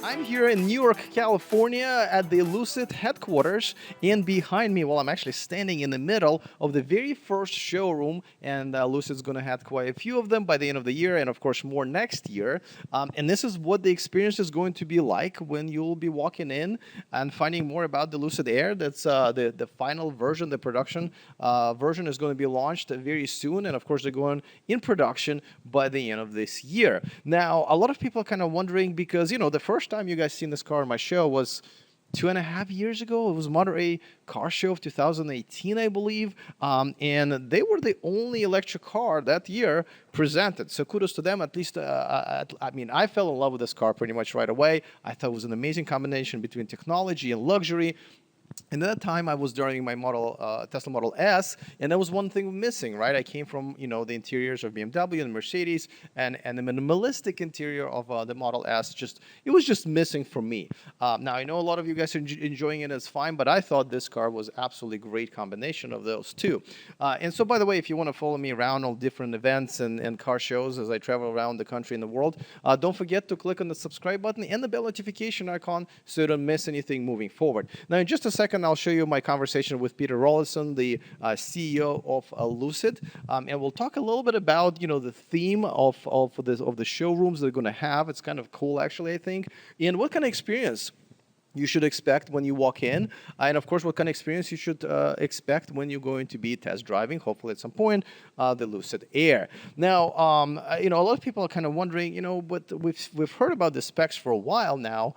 I'm here in New York, California at the Lucid headquarters, and behind me, well, I'm actually standing in the middle of the very first showroom, and Lucid's going to have quite a few of them by the end of the year, and of course more next year. And this is what the experience is going to be like when you'll be walking in and finding more about the Lucid Air. That's the final version, the production version is going to be launched very soon, and of course they're going in production by the end of this year. Now, a lot of people are kind of wondering because, the first time you guys seen this car on my show was 2.5 years ago. It was Monterey Car Show of 2018, I believe. And they were the only electric car that year presented. So kudos to them. At least, I fell in love with this car pretty much right away. I thought it was an amazing combination between technology and luxury. And at that time, I was driving my Tesla Model S, and there was one thing missing, right? I came from, the interiors of BMW and Mercedes, and the minimalistic interior of the Model S, it was just missing for me. Now, I know a lot of you guys are enjoying it, it's fine, but I thought this car was absolutely great combination of those two. And so, by the way, if you want to follow me around on different events and car shows as I travel around the country and the world, don't forget to click on the subscribe button and the bell notification icon so you don't miss anything moving forward. Now, in just a second, I'll show you my conversation with Peter Rawlinson, the CEO of Lucid, and we'll talk a little bit about the theme of the showrooms they're going to have. It's kind of cool, actually, I think, and what kind of experience you should expect when you walk in, and of course, what kind of experience you should expect when you're going to be test driving, hopefully at some point, the Lucid Air. Now, a lot of people are kind of wondering, but we've heard about the specs for a while now.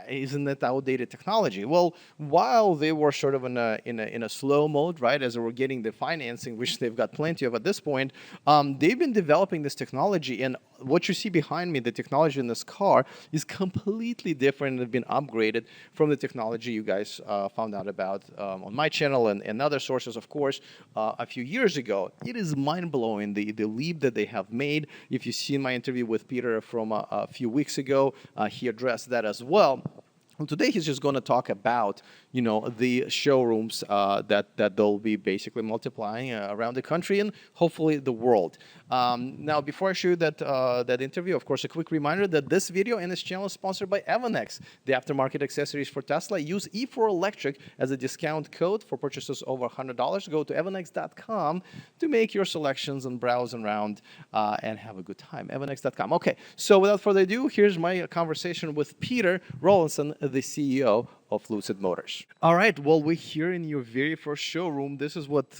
Isn't that outdated technology? Well, while they were sort of in a slow mode, right, as they were getting the financing, which they've got plenty of at this point, they've been developing this technology, and what you see behind me, the technology in this car, is completely different and have been upgraded from the technology you guys found out about on my channel and other sources, of course, a few years ago. It is mind-blowing, the leap that they have made. If you see my interview with Peter from a few weeks ago, he addressed that as well. And today he's just going to talk about, the showrooms that they'll be basically multiplying around the country and hopefully the world. Now, before I show you that interview, of course, a quick reminder that this video and this channel is sponsored by Evanex, the aftermarket accessories for Tesla. Use E4Electric as a discount code for purchases over $100. Go to evanex.com to make your selections and browse around and have a good time. Evanex.com. Okay, so without further ado, here's my conversation with Peter Rawlinson, the CEO of Lucid Motors. All right, well, we're here in your very first showroom. This is what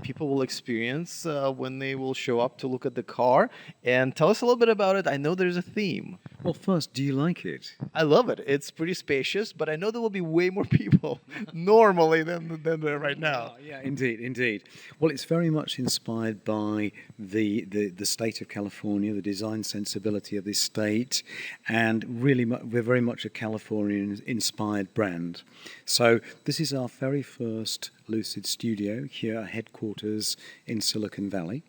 people will experience when they will show up to look at the car. And tell us a little bit about it. I know there's a theme. Well, first, do you like it? I love it. It's pretty spacious, but I know there will be way more people normally than there right now. Yeah, indeed. Well, it's very much inspired by the state of California, the design sensibility of this state, and really we're very much a Californian-inspired brand. So this is our very first Lucid studio here, headquarters in Silicon Valley.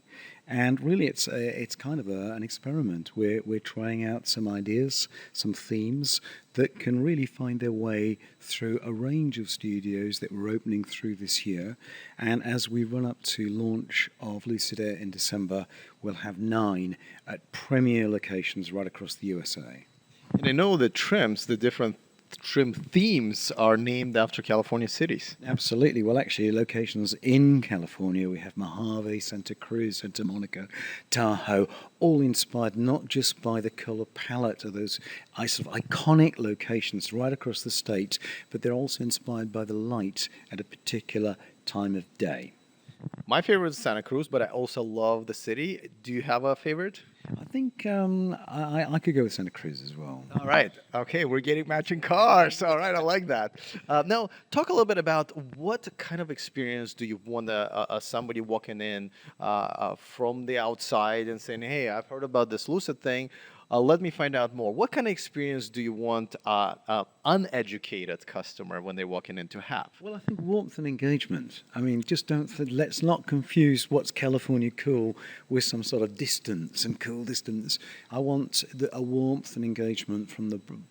And really, it's kind of an experiment. We're trying out some ideas, some themes that can really find their way through a range of studios that we're opening through this year. And as we run up to launch of Lucid Air in December, we'll have 9 at premier locations right across the USA. And I know the trims, the different trim themes are named after California cities. Absolutely. Well, actually, locations in California, we have Mojave, Santa Cruz, Santa Monica, Tahoe, all inspired not just by the color palette of those sort of iconic locations right across the state, but they're also inspired by the light at a particular time of day. My favorite is Santa Cruz, but I also love the city. Do you have a favorite? I think I could go with Santa Cruz as well. All right. Okay, we're getting matching cars. All right, I like that. Now, talk a little bit about what kind of experience do you want somebody walking in from the outside and saying, hey, I've heard about this Lucid thing. Let me find out more. What kind of experience do you want uneducated customer when they're walking in to have? Well, I think warmth and engagement. I mean, just let's not confuse what's California cool with some sort of distance and cool distance. I want a warmth and engagement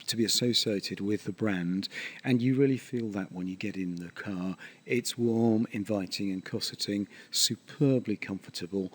to be associated with the brand, and you really feel that when you get in the car. It's warm, inviting, and cosseting, superbly comfortable,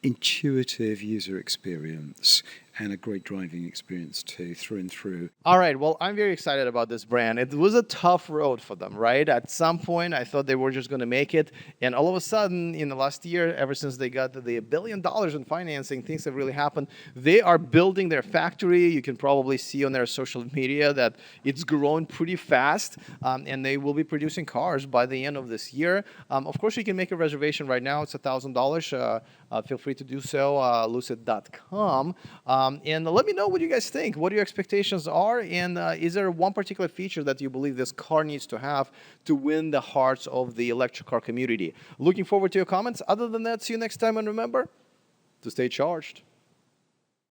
intuitive user experience, and a great driving experience too, through and through. All right. Well, I'm very excited about this brand. It was a tough road for them, right? At some point, I thought they were just going to make it. And all of a sudden, in the last year, ever since they got the $1 billion in financing, things have really happened. They are building their factory. You can probably see on their social media that it's growing pretty fast. And they will be producing cars by the end of this year. Of course, you can make a reservation right now. It's $1,000. Feel free to do so, lucid.com. And let me know what you guys think, what your expectations are, and is there one particular feature that you believe this car needs to have to win the hearts of the electric car community? Looking forward to your comments. Other than that, see you next time, and remember to stay charged.